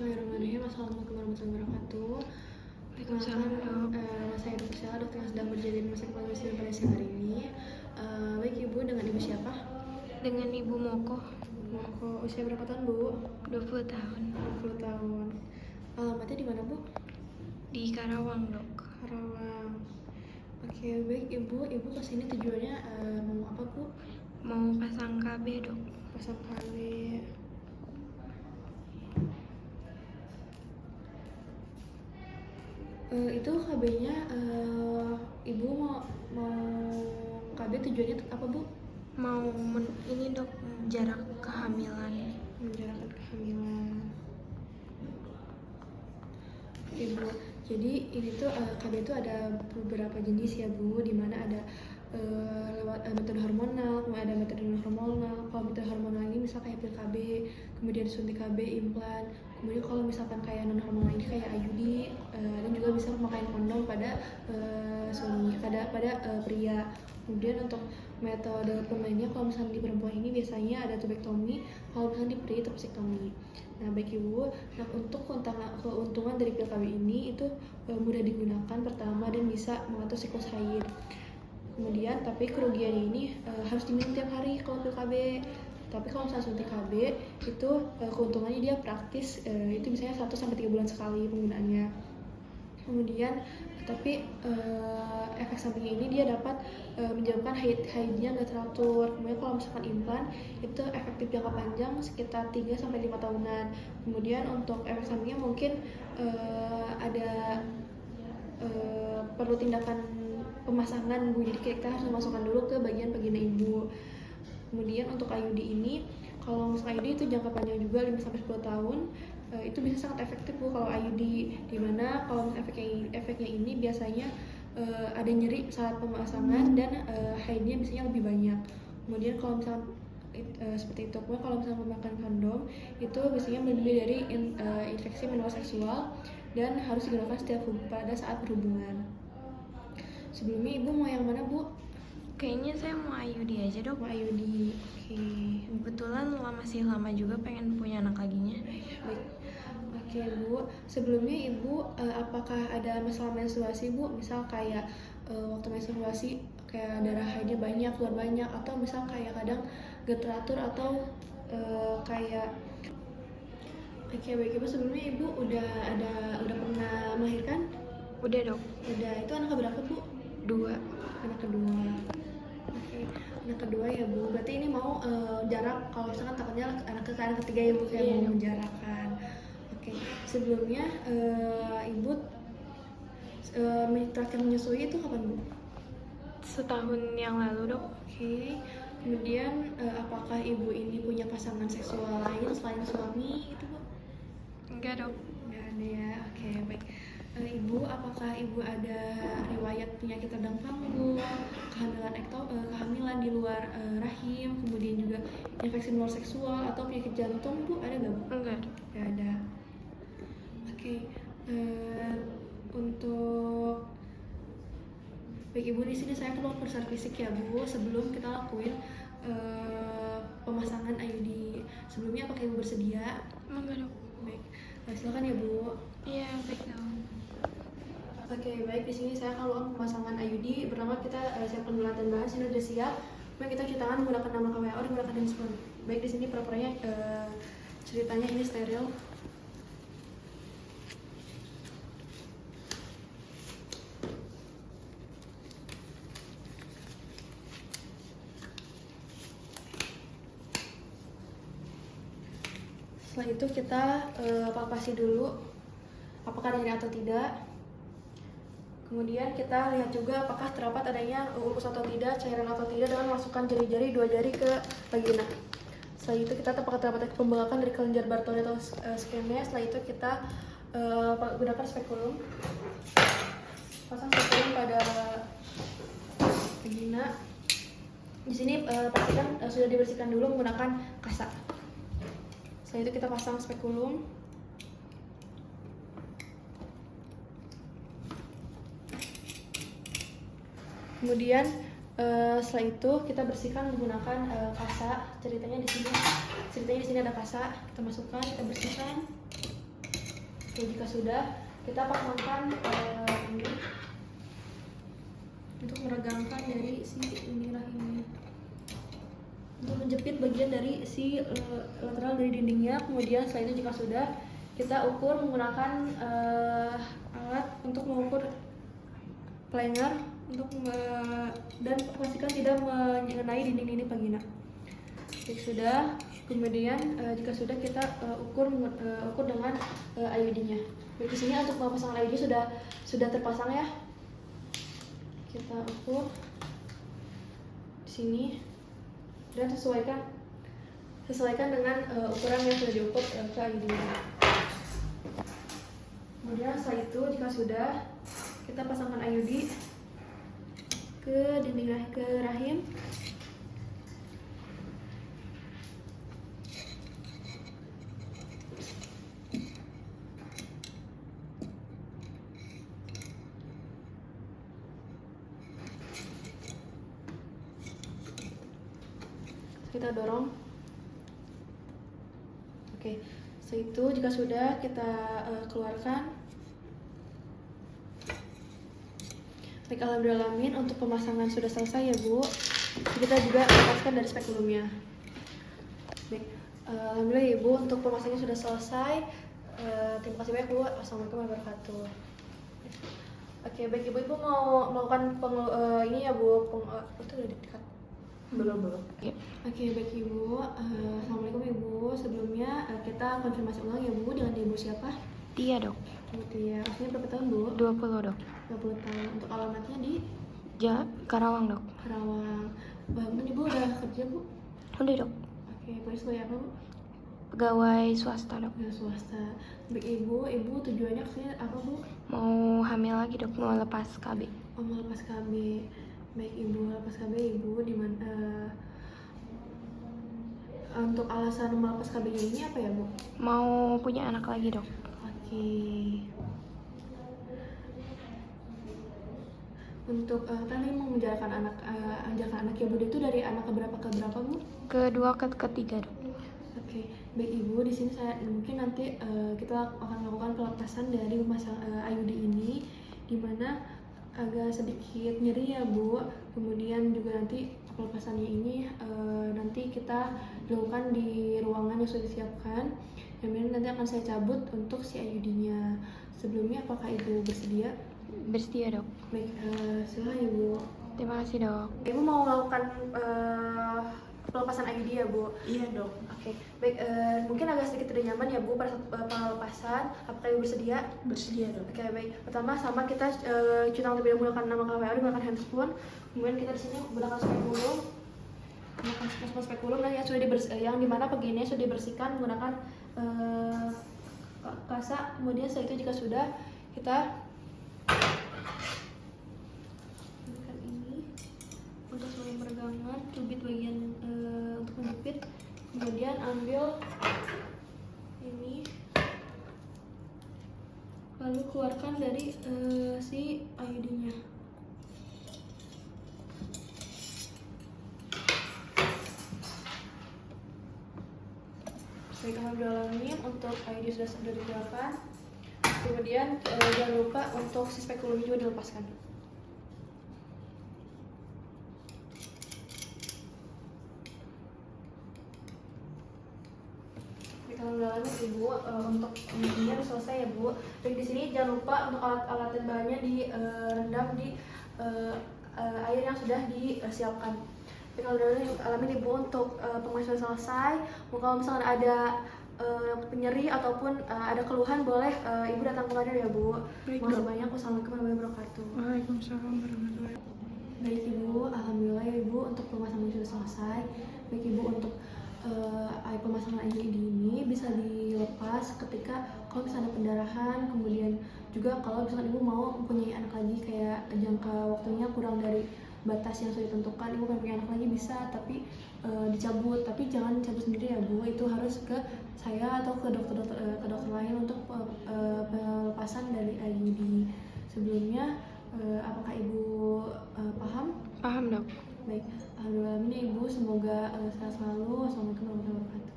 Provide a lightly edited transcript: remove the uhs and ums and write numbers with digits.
Bismillahirrahmanirrahim. Assalamualaikum warahmatullahi wabarakatuh. Waalaikumsalam. Nama saya Dr. Syah, dokter yang sedang berjaga di Rumah Sakit Pahlawan pada siang hari ini. Baik Ibu, dengan Ibu siapa? Dengan Ibu Moko. Moko, usia berapa tahun Bu? 20 tahun. 20 tahun. Alamatnya di mana Bu? Di Karawang, Dok. Karawang. Oke, baik Ibu. Ibu kesini tujuannya mau apa Bu? Mau pasang KB, Dok. Pasang KB. Itu KB-nya Ibu mau KB tujuannya apa Bu? Mau ini, Dok, jarak kehamilan. Menjalankan kehamilan. Oke Bu, jadi ini tuh KB itu ada beberapa jenis ya Bu, dimana ada lewat metode hormonal, kemudian ada metode non hormonal. Kalau metode hormonal ini misal kayak pil KB, kemudian suntik KB, implan. Kemudian kalau misalkan kayak non hormonal ini kayak IUD, dan juga bisa memakai kondom pada suami, pada pria. Kemudian untuk metode pemainnya, kalau misalnya di perempuan ini biasanya ada tubektomi, kalau misalnya di pria itu vasektomi. Nah baik Ibu, nah untuk keuntungan dari pil KB ini itu mudah digunakan pertama dan bisa mengatur siklus haid. Kemudian tapi kerugiannya ini harus diminum tiap hari kalau pil KB. Tapi kalau misalnya suntik KB itu keuntungannya dia praktis, itu biasanya 1-3 bulan sekali penggunaannya. Kemudian tapi efek sampingnya ini dia dapat menyebabkan haidnya nggak teratur. Kemudian kalau misalkan implan itu efektif jangka panjang sekitar 3-5 tahunan. Kemudian untuk efek sampingnya mungkin ada perlu tindakan pemasangan Bu, jadi kita harus memasukkan dulu ke bagian vagina Ibu. Kemudian untuk IUD ini, kalau misalnya IUD itu jangka panjang juga 5-10 tahun, itu bisa sangat efektif Bu kalau IUD, dimana kalau efeknya ini biasanya ada nyeri saat pemasangan dan haidnya biasanya lebih banyak. Kemudian kalau misalnya seperti itu, kemudian kalau misalnya memakai kondom itu biasanya melindungi dari infeksi menular seksual dan harus digunakan setiap pada saat berhubungan. Sebelumnya Ibu mau yang mana Bu? Kayaknya saya mau IUD aja, Dok. Mau IUD. Oke. Kebetulan masih lama juga pengen punya anak laginya. Baik. Oke Bu, sebelumnya Ibu apakah ada masalah menstruasi Bu? Misal kayak waktu menstruasi kayak darah haidnya banyak, keluar banyak, atau misal kayak kadang gak teratur atau kayak. Oke baik Ibu, sebelumnya Ibu udah pernah melahirkan? Udah, Dok. Udah. Itu anak keberapa Bu? 2. Anak kedua. Oke, anak kedua ya Bu. Berarti ini mau jarak, kalau misalkan takutnya anak ketiga ya Bu, kayak mau menjarakkan. Oke, sebelumnya Ibu terakhir menyusui itu kapan Bu? Setahun yang lalu, Dok. Oke, kemudian apakah Ibu ini punya pasangan seksual lain selain suami itu Bu? Enggak, Dok. Nggak ada ya. Oke, baik. Ibu, apakah Ibu ada riwayat penyakit radang panggung, kehamilan di luar rahim, kemudian juga infeksi menular seksual atau penyakit jantung Bu? Ada nggak Bu? Enggak. Nggak ada. Oke, untuk baik Ibu, di sini saya perlu periksa fisik ya Bu sebelum kita lakuin pemasangan IUD. Sebelumnya apakah Ibu bersedia? Enggak, Dok. Baik, silakan ya Bu. Iya, baik, Dok. Oke, baik, di sini saya akan melakukan pemasangan IUD. Pertama kita siapkan dulu latihan bahan, ini sudah siap. Kemudian kita cuci tangan menggunakan nama KWO dan menggunakan handphone. Baik, di sini pura-puranya ceritanya ini steril. Setelah itu kita palpasi dulu apakah ada nyeri atau tidak. Kemudian kita lihat juga apakah terdapat adanya ulkus atau tidak, cairan atau tidak, dengan masukkan jari-jari 2 jari ke vagina. Setelah itu kita apakah terdapat pembengkakan dari kelenjar Bartholdi atau skemia. Setelah itu kita gunakan spekulum, pasang spekulum pada vagina. Di sini pastikan sudah dibersihkan dulu menggunakan kasa. Setelah itu kita pasang spekulum. Kemudian setelah itu kita bersihkan menggunakan kasa. Ceritanya di sini ada kasa. Kita masukkan, kita bersihkan. Oke, jika sudah, kita pasangkan ini untuk meregangkan dari si ini rahimnya, untuk menjepit bagian dari si lateral dari dindingnya. Kemudian setelah itu jika sudah, kita ukur menggunakan alat untuk mengukur planer dan pastikan tidak mengenai dinding-dinding vagina. Jika sudah, kemudian jika sudah kita ukur dengan IUD-nya. Di sini untuk pemasangan IUD sudah terpasang ya. Kita ukur di sini dan sesuaikan dengan ukuran yang sudah diukur ke IUD-nya. Kemudian setelah itu jika sudah, kita pasangkan IUD ke dinding rahim. Kita dorong. Oke, setelah itu jika sudah, kita keluarkan. Baik, alhamdulillahirrahmanirrahim, untuk pemasangan sudah selesai ya Bu. Kita juga lepaskan dari spekulumnya. Baik, alhamdulillah ya Bu, untuk pemasangannya sudah selesai. Terima kasih banyak Bu. Assalamualaikum warahmatullahi wabarakatuh. Oke, baik Ibu mau melakukan ini ya Bu, itu udah dekat. Belum. Oke, baik Ibu. Assalamualaikum Ibu. Sebelumnya kita konfirmasi ulang ya Bu, dengan Ibu siapa? Tia dok. Tia. Usianya berapa tahun Bu? 20 dok. 20 tahun. Untuk alamatnya di Karawang dok. Karawang. Mungkin Ibu udah kerja Bu? Udah dok. Oke, sebagai apa Bu? Pegawai swasta dok. Ya, swasta. Baik Ibu tujuannya kesini apa Bu? Mau hamil lagi dok, mau lepas KB. Oh, mau lepas KB. Baik Ibu, lepas KB Ibu di mana? Untuk alasan melepas KB ini apa ya Bu? Mau punya anak lagi dok. Oke. Untuk tadi mau menjalankan anak ya Bu, itu dari anak keberapa Bu? Kedua ketiga dok. Oke, baik Ibu, di sini saya mungkin nanti kita akan melakukan pelepasan dari memasang IUD ini, di mana agak sedikit nyeri ya Bu. Kemudian juga nanti pelepasannya ini nanti kita lakukan di ruangan yang sudah disiapkan. Kemudian nanti akan saya cabut untuk si IUD-nya. Sebelumnya apakah Ibu bersedia? Bersedia dok. Baik, silakan Ibu. Terima kasih dok. Ibu mau melakukan pelepasan IUD ya Bu? Iya dok. Oke, baik, mungkin agak sedikit tidak nyaman ya Bu pada saat pelepasan. Apakah Ibu bersedia? Bersedia dok. Oke, baik. Pertama sama kita cuci tangan terlebih dahulu menggunakan nama KWA menggunakan handphone. Kemudian kita di sini menggunakan spekulum. Menggunakan spekulum yang dimana bagiannya sudah dibersihkan menggunakan kasa. Kemudian setelah itu jika sudah, kita gunakan ini untuk sebagai peregangan, cubit bagian untuk menjepit. Kemudian ambil ini, lalu keluarkan dari si IUD-nya. Baik, alhamdulillah untuk IUD sudah dikeluarkan. Kemudian jangan lupa untuk si spekulumnya juga dilepaskan. Alhamdulillah Ibu, untuk ini udah selesai ya Bu. Dan di sini jangan lupa untuk alat-alat dan bahannya direndam di air yang sudah disiapkan. Jadi kalau dari alamin Ibu untuk pemasukan selesai. Kalau misalkan ada penyeri ataupun ada keluhan, boleh Ibu datang kemari ya Bu. Baik, Makasih Dok. banyak. Wassalamualaikum warahmatullahi wabarakatuh. Waalaikumsalam warahmatullahi wabarakatuh. Baik Ibu, alhamdulillah ya Ibu untuk pemasangan sudah selesai. Baik Ibu, untuk pemasangan IUD ini bisa dilepas ketika kalau misalnya ada pendarahan, kemudian juga kalau misalkan Ibu mau mempunyai anak lagi kayak jangka waktunya kurang dari batas yang sudah ditentukan, Ibu pengen punya anak lagi bisa, tapi dicabut, tapi jangan dicabut sendiri ya Bu, itu harus ke saya atau ke dokter lain untuk pelepasan dari IUD. Sebelumnya apakah Ibu paham? Paham dok. Baik, alhamdulillah Ibu, semoga sehat selalu. Assalamualaikum warahmatullahi wabarakatuh.